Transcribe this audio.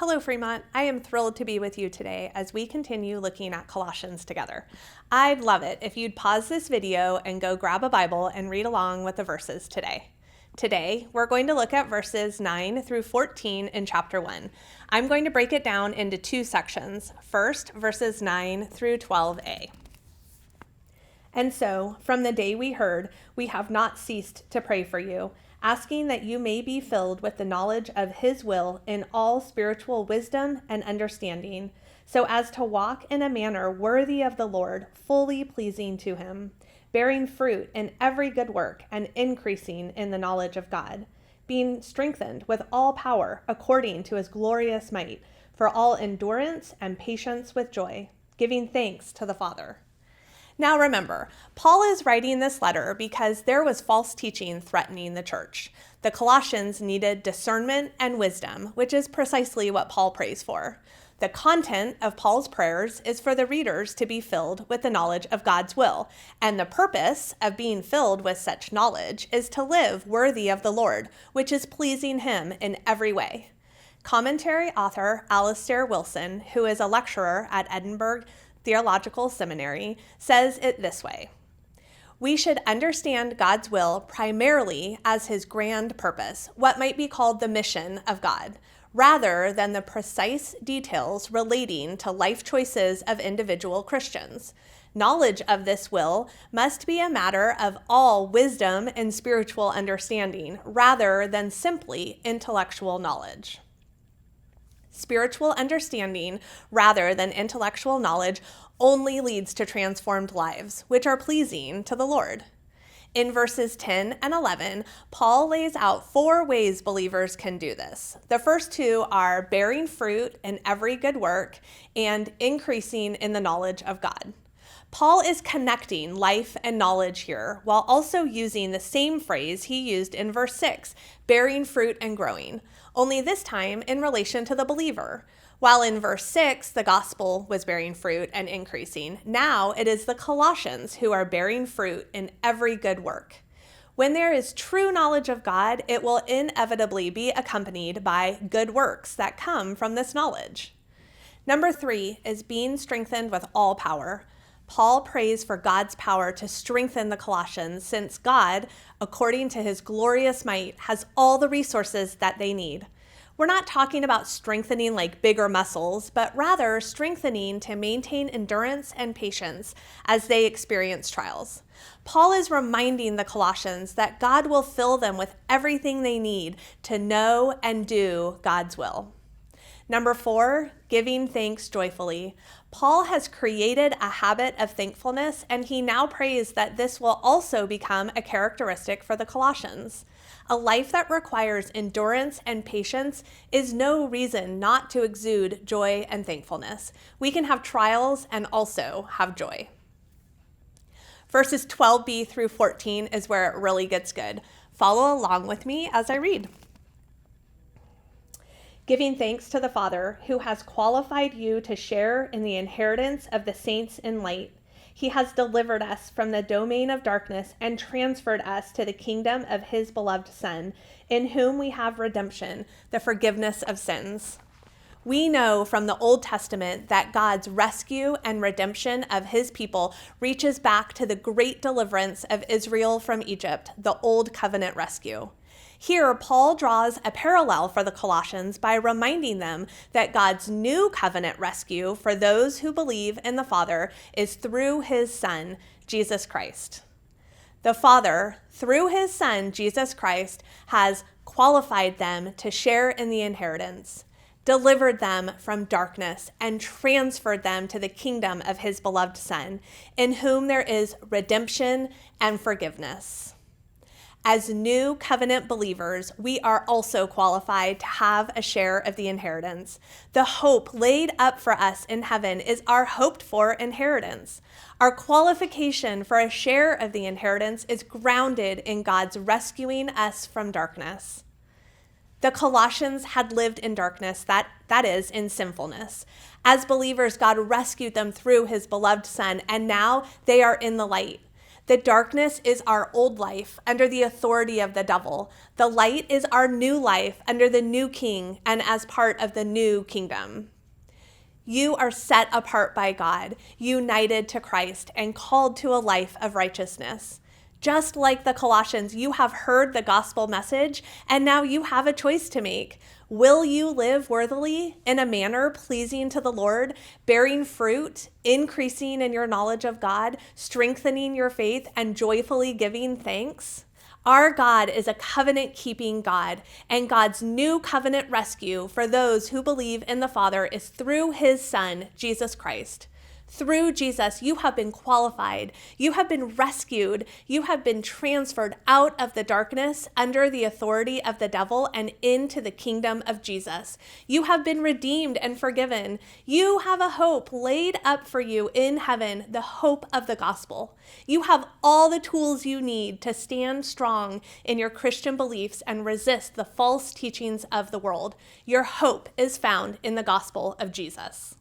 Hello, Fremont. I am thrilled to be with you today as we continue looking at Colossians together. I'd love it if you'd pause this video and go grab a Bible and read along with the verses today. Today, we're going to look at verses 9 through 14 in chapter 1. I'm going to break it down into two sections. First, verses 9 through 12a. And so, from the day we heard, we have not ceased to pray for you, asking that you may be filled with the knowledge of His will in all spiritual wisdom and understanding, so as to walk in a manner worthy of the Lord, fully pleasing to Him, bearing fruit in every good work and increasing in the knowledge of God, being strengthened with all power according to His glorious might, for all endurance and patience with joy, giving thanks to the Father. Now remember, Paul is writing this letter because there was false teaching threatening the church. The Colossians needed discernment and wisdom, which is precisely what Paul prays for. The content of Paul's prayers is for the readers to be filled with the knowledge of God's will, and the purpose of being filled with such knowledge is to live worthy of the Lord, which is pleasing Him in every way. Commentary author Alistair Wilson, who is a lecturer at Edinburgh Theological Seminary, says it this way: we should understand God's will primarily as His grand purpose, what might be called the mission of God, rather than the precise details relating to life choices of individual Christians. Knowledge of this will must be a matter of all wisdom and spiritual understanding, rather than simply intellectual knowledge. Spiritual understanding, rather than intellectual knowledge, only leads to transformed lives, which are pleasing to the Lord. In verses 10 and 11, Paul lays out 4 ways believers can do this. The first 2 are bearing fruit in every good work and increasing in the knowledge of God. Paul is connecting life and knowledge here, while also using the same phrase he used in verse 6, bearing fruit and growing, only this time in relation to the believer. While in verse 6, the gospel was bearing fruit and increasing, now it is the Colossians who are bearing fruit in every good work. When there is true knowledge of God, it will inevitably be accompanied by good works that come from this knowledge. Number 3 is being strengthened with all power. Paul prays for God's power to strengthen the Colossians, since God, according to His glorious might, has all the resources that they need. We're not talking about strengthening like bigger muscles, but rather strengthening to maintain endurance and patience as they experience trials. Paul is reminding the Colossians that God will fill them with everything they need to know and do God's will. Number 4, giving thanks joyfully. Paul has created a habit of thankfulness, and he now prays that this will also become a characteristic for the Colossians. A life that requires endurance and patience is no reason not to exude joy and thankfulness. We can have trials and also have joy. Verses 12b through 14 is where it really gets good. Follow along with me as I read. Giving thanks to the Father, who has qualified you to share in the inheritance of the saints in light. He has delivered us from the domain of darkness and transferred us to the kingdom of His beloved Son, in whom we have redemption, the forgiveness of sins. We know from the Old Testament that God's rescue and redemption of His people reaches back to the great deliverance of Israel from Egypt, the Old Covenant rescue. Here, Paul draws a parallel for the Colossians by reminding them that God's new covenant rescue for those who believe in the Father is through His Son, Jesus Christ. The Father, through His Son, Jesus Christ, has qualified them to share in the inheritance, delivered them from darkness, and transferred them to the kingdom of His beloved Son, in whom there is redemption and forgiveness. As new covenant believers, we are also qualified to have a share of the inheritance. The hope laid up for us in heaven is our hoped-for inheritance. Our qualification for a share of the inheritance is grounded in God's rescuing us from darkness. The Colossians had lived in darkness, that is, in sinfulness. As believers, God rescued them through His beloved Son, and now they are in the light. The darkness is our old life under the authority of the devil. The light is our new life under the new king and as part of the new kingdom. You are set apart by God, united to Christ, and called to a life of righteousness. Just like the Colossians, you have heard the gospel message, and now you have a choice to make. Will you live worthily in a manner pleasing to the Lord, bearing fruit, increasing in your knowledge of God, strengthening your faith, and joyfully giving thanks? Our God is a covenant-keeping God, and God's new covenant rescue for those who believe in the Father is through his Son, Jesus Christ. Through Jesus, you have been qualified, you have been rescued, you have been transferred out of the darkness under the authority of the devil and into the kingdom of Jesus. You have been redeemed and forgiven. You have a hope laid up for you in heaven, the hope of the gospel. You have all the tools you need to stand strong in your Christian beliefs and resist the false teachings of the world. Your hope is found in the gospel of Jesus.